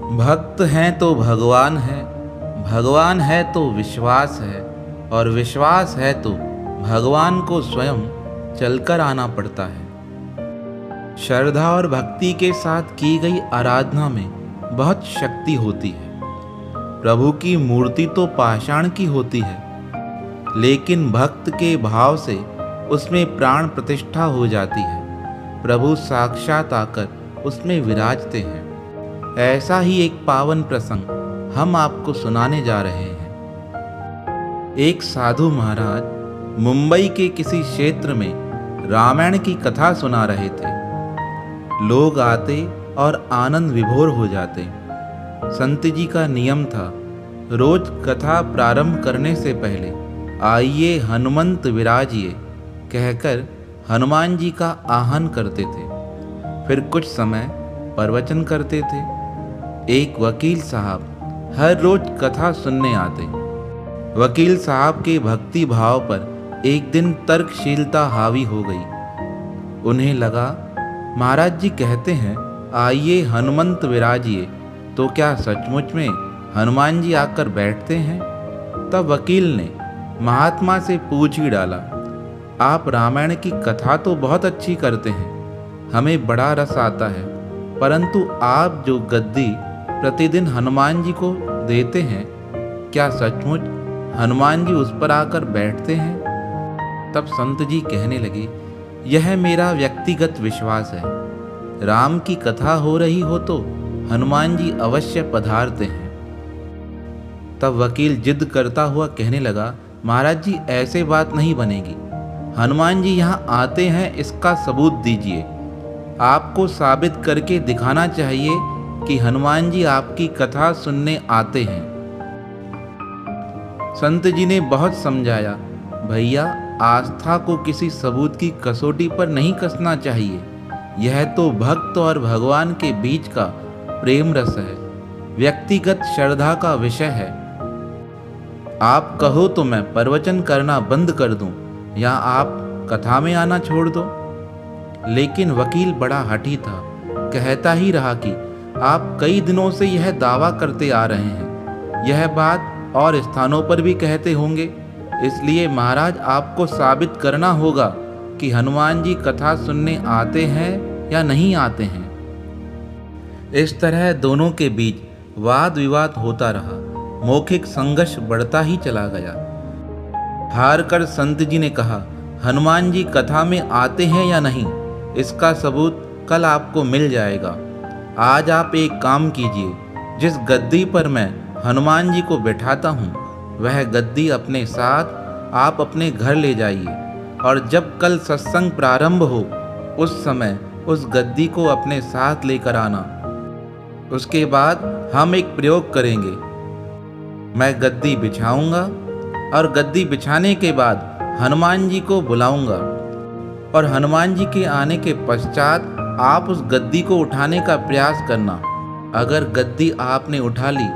भक्त हैं तो भगवान है, भगवान है तो विश्वास है, और विश्वास है तो भगवान को स्वयं चलकर आना पड़ता है। श्रद्धा और भक्ति के साथ की गई आराधना में बहुत शक्ति होती है। प्रभु की मूर्ति तो पाषाण की होती है, लेकिन भक्त के भाव से उसमें प्राण प्रतिष्ठा हो जाती है। प्रभु साक्षात आकर उसमें विराजते हैं। ऐसा ही एक पावन प्रसंग हम आपको सुनाने जा रहे हैं। एक साधु महाराज मुंबई के किसी क्षेत्र में रामायण की कथा सुना रहे थे। लोग आते और आनंद विभोर हो जाते। संत जी का नियम था, रोज कथा प्रारंभ करने से पहले आइए हनुमंत विराजिए कहकर हनुमान जी का आह्वान करते थे। फिर कुछ समय प्रवचन करते थे। एक वकील साहब हर रोज कथा सुनने आते। वकील साहब के भक्ति भाव पर एक दिन तर्कशीलता हावी हो गई। उन्हें लगा, महाराज जी कहते हैं आइए हनुमंत विराजिए, तो क्या सचमुच में हनुमान जी आकर बैठते हैं? तब वकील ने महात्मा से पूछ ही डाला, आप रामायण की कथा तो बहुत अच्छी करते हैं, हमें बड़ा रस आता है, परंतु आप जो गद्दी प्रतिदिन हनुमान जी को देते हैं, क्या सचमुच हनुमान जी उस पर आकर बैठते हैं? तब संत जी कहने लगे, यह मेरा व्यक्तिगत विश्वास है। राम की कथा हो रही हो तो हनुमान जी अवश्य पधारते हैं। तब वकील जिद करता हुआ कहने लगा, महाराज जी ऐसे बात नहीं बनेगी। हनुमान जी यहाँ आते हैं, इसका सबूत दीजिए। आपको साबित करके दिखाना चाहिए कि हनुमान जी आपकी कथा सुनने आते हैं। संत जी ने बहुत समझाया, भैया आस्था को किसी सबूत की कसौटी पर नहीं कसना चाहिए। यह तो भक्त और भगवान के बीच का प्रेम रस है, व्यक्तिगत श्रद्धा का विषय है। आप कहो तो मैं प्रवचन करना बंद कर दूं, या आप कथा में आना छोड़ दो। लेकिन वकील बड़ा हठी था, कहता ही रहा कि आप कई दिनों से यह दावा करते आ रहे हैं, यह बात और स्थानों पर भी कहते होंगे, इसलिए महाराज आपको साबित करना होगा कि हनुमान जी कथा सुनने आते हैं या नहीं आते हैं। इस तरह दोनों के बीच वाद विवाद होता रहा। मौखिक संघर्ष बढ़ता ही चला गया। हार कर संत जी ने कहा, हनुमान जी कथा में आते हैं या नहीं, इसका सबूत कल आपको मिल जाएगा। आज आप एक काम कीजिए, जिस गद्दी पर मैं हनुमान जी को बैठाता हूँ, वह गद्दी अपने साथ आप अपने घर ले जाइए, और जब कल सत्संग प्रारंभ हो उस समय उस गद्दी को अपने साथ लेकर आना। उसके बाद हम एक प्रयोग करेंगे। मैं गद्दी बिछाऊंगा और गद्दी बिछाने के बाद हनुमान जी को बुलाऊंगा, और हनुमान जी के आने के पश्चात आप उस गद्दी को उठाने का प्रयास करना। अगर गद्दी आपने उठा ली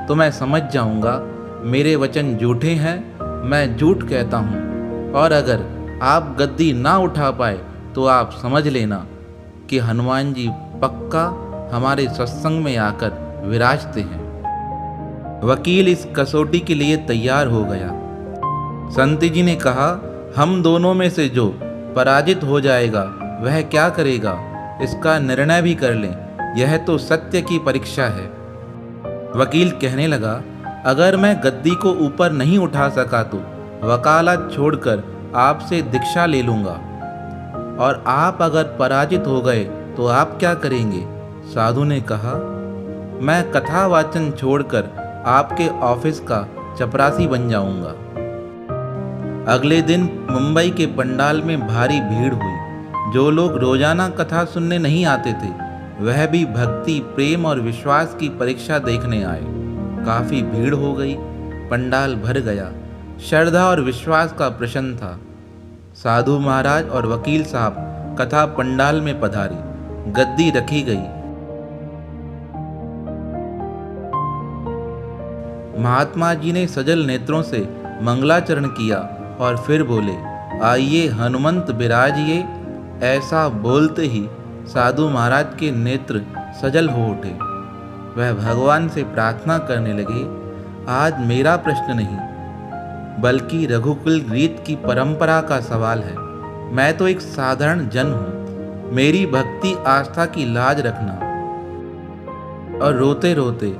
तो मैं समझ जाऊंगा मेरे वचन झूठे हैं, मैं झूठ कहता हूँ, और अगर आप गद्दी ना उठा पाए तो आप समझ लेना कि हनुमान जी पक्का हमारे सत्संग में आकर विराजते हैं। वकील इस कसौटी के लिए तैयार हो गया। संत जी ने कहा, हम दोनों में से जो पराजित हो जाएगा वह क्या करेगा, इसका निर्णय भी कर लें, यह तो सत्य की परीक्षा है। वकील कहने लगा, अगर मैं गद्दी को ऊपर नहीं उठा सका तो वकालत छोड़कर आपसे दीक्षा ले लूँगा, और आप अगर पराजित हो गए तो आप क्या करेंगे? साधु ने कहा, मैं कथा वाचन छोड़कर आपके ऑफिस का चपरासी बन जाऊंगा। अगले दिन मुंबई के पंडाल में भारी भीड़ हुई। जो लोग रोजाना कथा सुनने नहीं आते थे, वह भी भक्ति, प्रेम और विश्वास की परीक्षा देखने आए। काफी भीड़ हो गई, पंडाल भर गया। श्रद्धा और विश्वास का प्रश्न था। साधु महाराज और वकील साहब कथा पंडाल में पधारी। गद्दी रखी गई। महात्मा जी ने सजल नेत्रों से मंगलाचरण किया और फिर बोले, आइए हनुमंत विराजिए। ऐसा बोलते ही साधु महाराज के नेत्र सजल हो उठे। वह भगवान से प्रार्थना करने लगे, आज मेरा प्रश्न नहीं बल्कि रघुकुल रीत की परंपरा का सवाल है। मैं तो एक साधारण जन हूँ, मेरी भक्ति आस्था की लाज रखना। और रोते रोते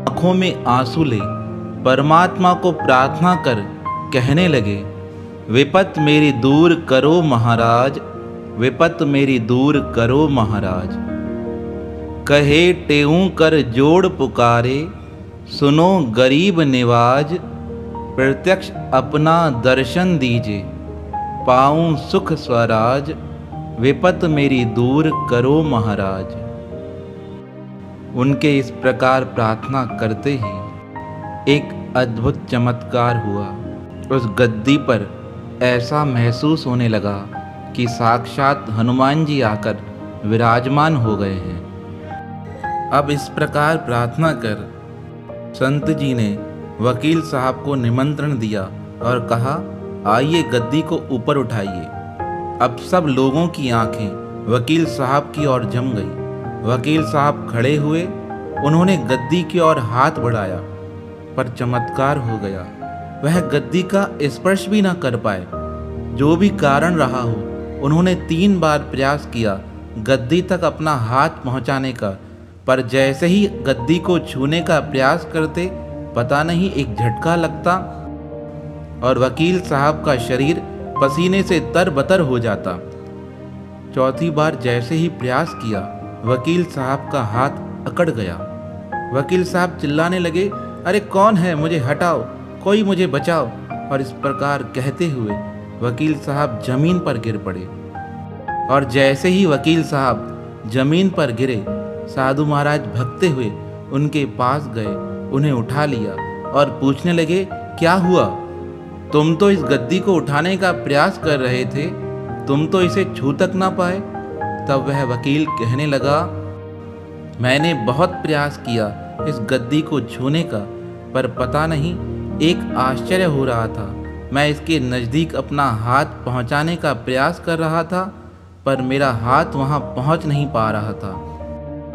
आंखों में आंसू ले परमात्मा को प्रार्थना कर कहने लगे, विपत मेरी दूर करो महाराज, विपत मेरी दूर करो महाराज। कहे टेऊ कर जोड़ पुकारे, सुनो गरीब निवाज। प्रत्यक्ष अपना दर्शन दीजिए, पाऊं सुख स्वराज। विपत मेरी दूर करो महाराज। उनके इस प्रकार प्रार्थना करते ही एक अद्भुत चमत्कार हुआ। उस गद्दी पर ऐसा महसूस होने लगा कि साक्षात हनुमान जी आकर विराजमान हो गए हैं। अब इस प्रकार प्रार्थना कर संत जी ने वकील साहब को निमंत्रण दिया और कहा, आइए गद्दी को ऊपर उठाइए। अब सब लोगों की आंखें वकील साहब की ओर जम गई। वकील साहब खड़े हुए, उन्होंने गद्दी की ओर हाथ बढ़ाया, पर चमत्कार हो गया, वह गद्दी का स्पर्श भी ना कर पाए। जो भी कारण रहा हो, उन्होंने 3 बार प्रयास किया गद्दी तक अपना हाथ पहुंचाने का, पर जैसे ही गद्दी को छूने का प्रयास करते, पता नहीं एक झटका लगता और वकील साहब का शरीर पसीने से तरबतर हो जाता। चौथी बार जैसे ही प्रयास किया, वकील साहब का हाथ अकड़ गया। वकील साहब चिल्लाने लगे, अरे कौन है, मुझे हटाओ, कोई मुझे बचाओ। और इस प्रकार कहते हुए वकील साहब जमीन पर गिर पड़े। और जैसे ही वकील साहब जमीन पर गिरे, साधु महाराज भगते हुए उनके पास गए, उन्हें उठा लिया और पूछने लगे, क्या हुआ? तुम तो इस गद्दी को उठाने का प्रयास कर रहे थे, तुम तो इसे छू तक ना पाए। तब वह वकील कहने लगा, मैंने बहुत प्रयास किया इस गद्दी को छूने का, पर पता नहीं एक आश्चर्य हो रहा था। मैं इसके नज़दीक अपना हाथ पहुंचाने का प्रयास कर रहा था, पर मेरा हाथ वहां पहुंच नहीं पा रहा था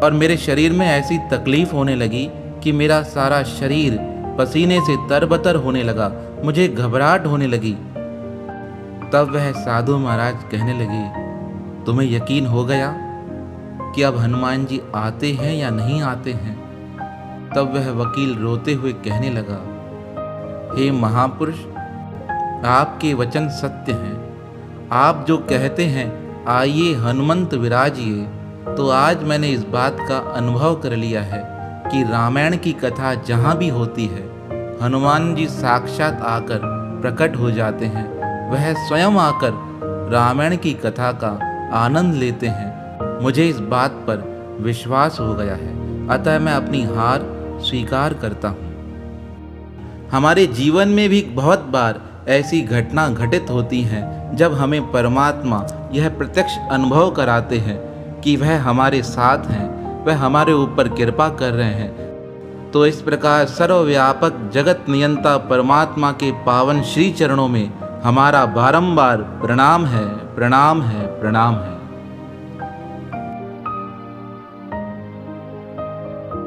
और मेरे शरीर में ऐसी तकलीफ होने लगी कि मेरा सारा शरीर पसीने से तरबतर होने लगा, मुझे घबराहट होने लगी। तब वह साधु महाराज कहने लगे, तुम्हें यकीन हो गया कि अब हनुमान जी आते हैं या नहीं आते हैं? तब वह वकील रोते हुए कहने लगा, हे महापुरुष, आपके वचन सत्य हैं। आप जो कहते हैं आइए हनुमंत विराजिए, तो आज मैंने इस बात का अनुभव कर लिया है कि रामायण की कथा जहाँ भी होती है, हनुमान जी साक्षात आकर प्रकट हो जाते हैं। वह स्वयं आकर रामायण की कथा का आनंद लेते हैं। मुझे इस बात पर विश्वास हो गया है, अतः मैं अपनी हार स्वीकार करता हूँ। हमारे जीवन में भी बहुत बार ऐसी घटना घटित होती हैं जब हमें परमात्मा यह प्रत्यक्ष अनुभव कराते हैं कि वह हमारे साथ हैं, वह हमारे ऊपर कृपा कर रहे हैं। तो इस प्रकार सर्वव्यापक जगत नियंता परमात्मा के पावन श्री चरणों में हमारा बारंबार प्रणाम है, प्रणाम है, प्रणाम है।